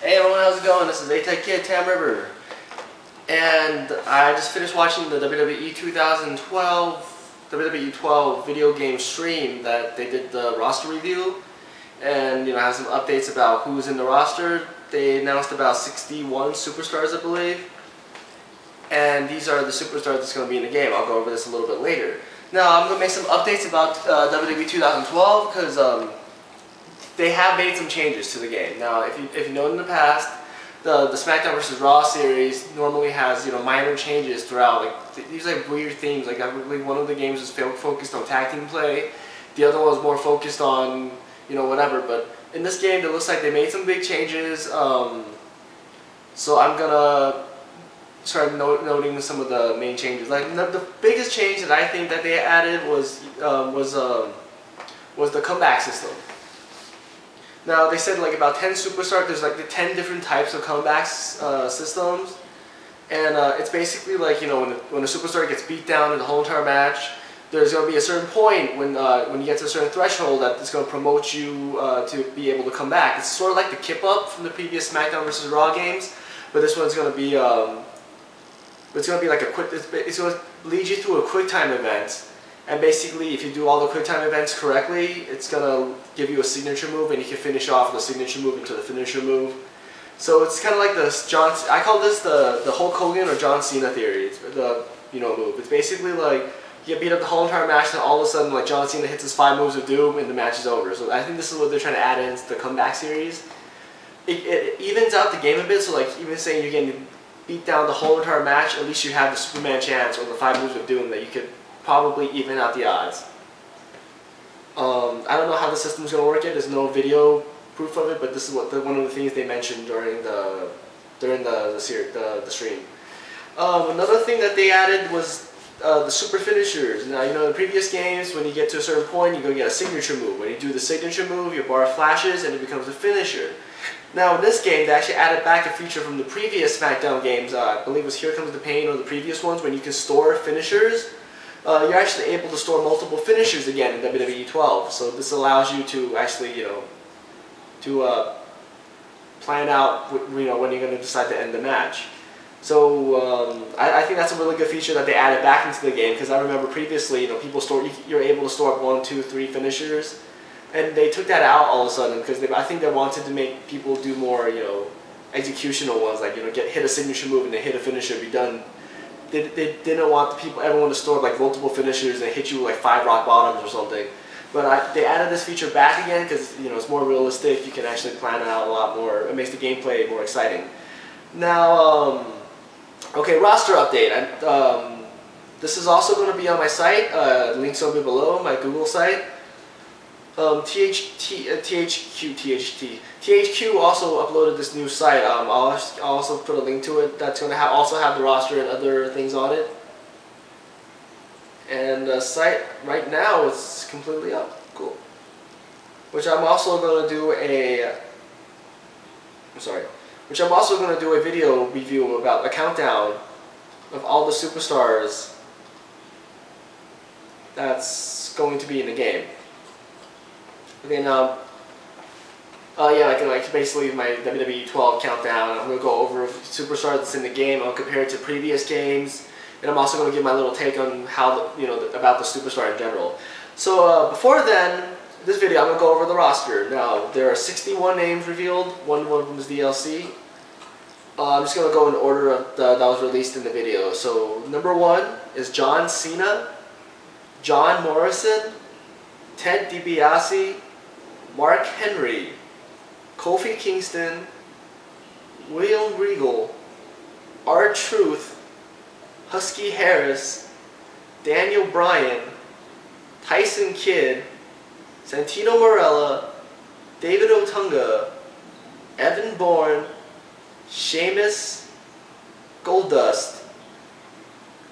Hey everyone, how's it going? This is Tyson Kidd, Tam River. And I just finished watching the WWE 2012 WWE 12 video game stream that they did the roster review. And I have some updates about who's in the roster. They announced about 61 superstars, I believe. And these are the superstars that's going to be in the game. I'll go over this a little bit later. Now, I'm going to make some updates about WWE 2012 because they have made some changes to the game. Now, if you know in the past, the SmackDown vs. Raw series normally has minor changes throughout. Like these weird themes. Like I believe one of the games was focused on tag team play, the other one was more focused on whatever. But in this game, it looks like they made some big changes. So I'm gonna start noting some of the main changes. Like the biggest change that I think that they added was the comeback system. Now they said like about 10 superstars. There's like the 10 different types of comebacks systems, and it's basically like when a superstar gets beat down in the whole entire match, there's going to be a certain point when you get to a certain threshold that it's going to promote you to be able to come back. It's sort of like the kip up from the previous SmackDown vs. Raw games, but this one's going to be like a quick. It's going to lead you to a quick time event. And basically, if you do all the quick time events correctly, it's gonna give you a signature move, and you can finish off the signature move into the finisher move. So it's kind of like this I call this the Hulk Hogan or John Cena theory. It's the move. It's basically like you get beat up the whole entire match, and all of a sudden, like John Cena hits his 5 moves of doom, and the match is over. So I think this is what they're trying to add into the comeback series. It evens out the game a bit. So like even saying you're getting beat down the whole entire match, at least you have the Superman chance or the 5 moves of doom that you could probably even out the odds. I don't know how the system's going to work yet. There's no video proof of it, but this is one of the things they mentioned during the stream. Another thing that they added was the super finishers. Now in the previous games, when you get to a certain point, you're going to get a signature move. When you do the signature move, your bar flashes and it becomes a finisher. Now in this game, they actually added back a feature from the previous SmackDown games. I believe it was Here Comes the Pain or the previous ones, when you can store finishers. You're actually able to store multiple finishers again in WWE 12. So this allows you to actually, plan out when you're going to decide to end the match. So I think that's a really good feature that they added back into the game, because I remember previously, you're able to store 1, 2, 3 finishers, and they took that out all of a sudden because I think they wanted to make people do more, executional ones, like hit a signature move and then hit a finisher, be done. They didn't want everyone to store like multiple finishers and hit you with like 5 rock bottoms or something. But they added this feature back again because it's more realistic. You can actually plan it out a lot more. It makes the gameplay more exciting. Now, okay, roster update. This is also going to be on my site. Links will be below, my Google site. THQ also uploaded this new site. I'll also put a link to it. That's going to also have the roster and other things on it. And the site right now is completely up. Cool. Which I'm also going to do a video review about a countdown of all the superstars that's going to be in the game. Okay, now, like basically my WWE 12 countdown. I'm going to go over superstars that's in the game. I'll compare it to previous games, and I'm also going to give my little take on how about the superstar in general. So before then, this video I'm going to go over the roster. Now there are 61 names revealed. One of them is DLC. I'm just going to go in order of that was released in the video. So number 1 is John Cena, John Morrison, Ted Dibiase, Mark Henry, Kofi Kingston, William Regal, R-Truth, Husky Harris, Daniel Bryan, Tyson Kidd, Santino Marella, David Otunga, Evan Bourne, Sheamus, Goldust,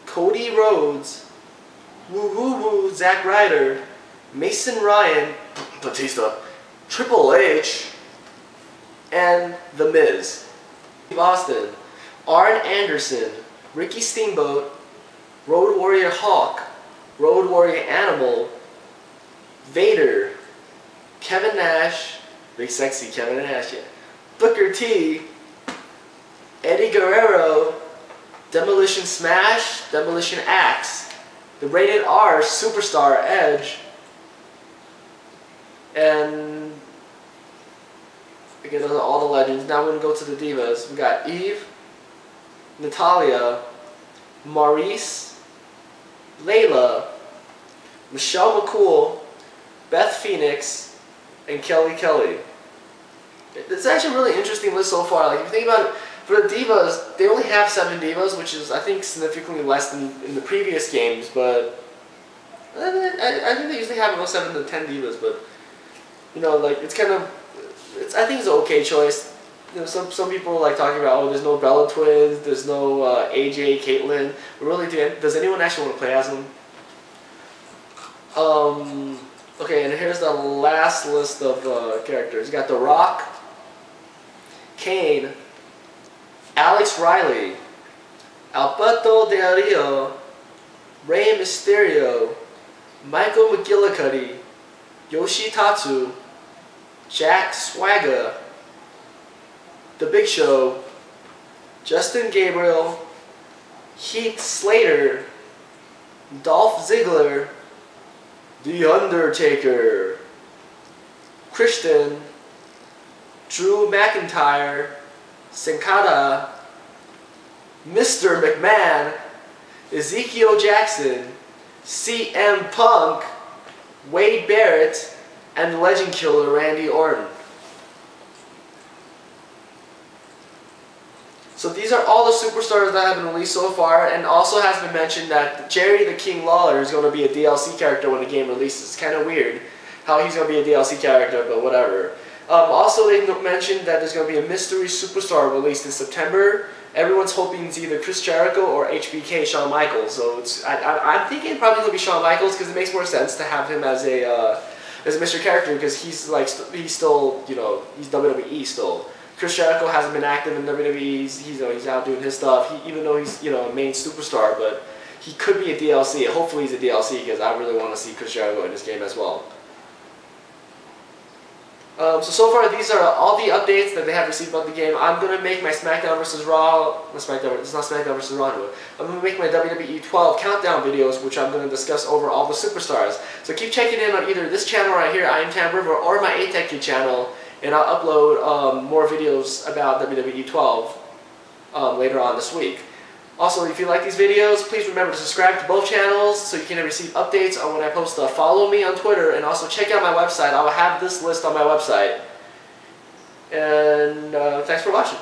Cody Rhodes, Woo Zack Ryder, Mason Ryan, Batista, Triple H, and The Miz. Boston, Arn Anderson, Ricky Steamboat, Road Warrior Hawk, Road Warrior Animal, Vader, Kevin Nash, big sexy Kevin Nash, yeah. Booker T, Eddie Guerrero, Demolition Smash, Demolition Axe, the Rated R Superstar Edge, and again, those are all the legends. Now we're going to go to the Divas. We got Eve, Natalya, Maurice, Layla, Michelle McCool, Beth Phoenix, and Kelly Kelly. It's actually a really interesting list so far. Like, if you think about it, for the Divas, they only have 7 Divas, which is, I think, significantly less than in the previous games, but I think they usually have about 7 to 10 Divas, but, you know, like, it's kind of, I think it's an okay choice. You know, some people are like talking about, oh, there's no Bella Twins, there's no AJ, Caitlyn. But really, does anyone actually want to play as them? Okay, and here's the last list of characters. You got The Rock, Kane, Alex Riley, Alberto Del Rio, Rey Mysterio, Micchael McGillicutty, Yoshi Tatsu, Jack Swagger, The Big Show, Justin Gabriel, Heath Slater, Dolph Ziggler, The Undertaker, Christian, Drew McIntyre, Sankada, Mr. McMahon, Ezekiel Jackson, CM Punk, Wade Barrett, and Legend Killer Randy Orton. So these are all the superstars that have been released so far, and also has been mentioned that Jerry the King Lawler is going to be a DLC character when the game releases. It's kind of weird how he's going to be a DLC character, but whatever. Also, they mentioned that there's going to be a mystery superstar released in September. Everyone's hoping it's either Chris Jericho or HBK Shawn Michaels. So it's, I'm thinking probably going to be Shawn Michaels, because it makes more sense to have him as a mystery character, because he's like he's still, you know, he's WWE still. Chris Jericho hasn't been active in WWE. He's out doing his stuff. Even though he's, you know, a main superstar, but he could be a DLC. Hopefully he's a DLC, because I really want to see Chris Jericho in this game as well. So far, these are all the updates that they have received about the game. I'm going to make my SmackDown vs. Raw, it's not SmackDown vs. Raw anymore. I'm going to make my WWE 12 countdown videos, which I'm going to discuss over all the superstars. So keep checking in on either this channel right here, I Am Tam River, or my ATECU channel, and I'll upload more videos about WWE 12 later on this week. Also, if you like these videos, please remember to subscribe to both channels so you can receive updates on when I post stuff. Follow me on Twitter, and also check out my website. I will have this list on my website. And thanks for watching.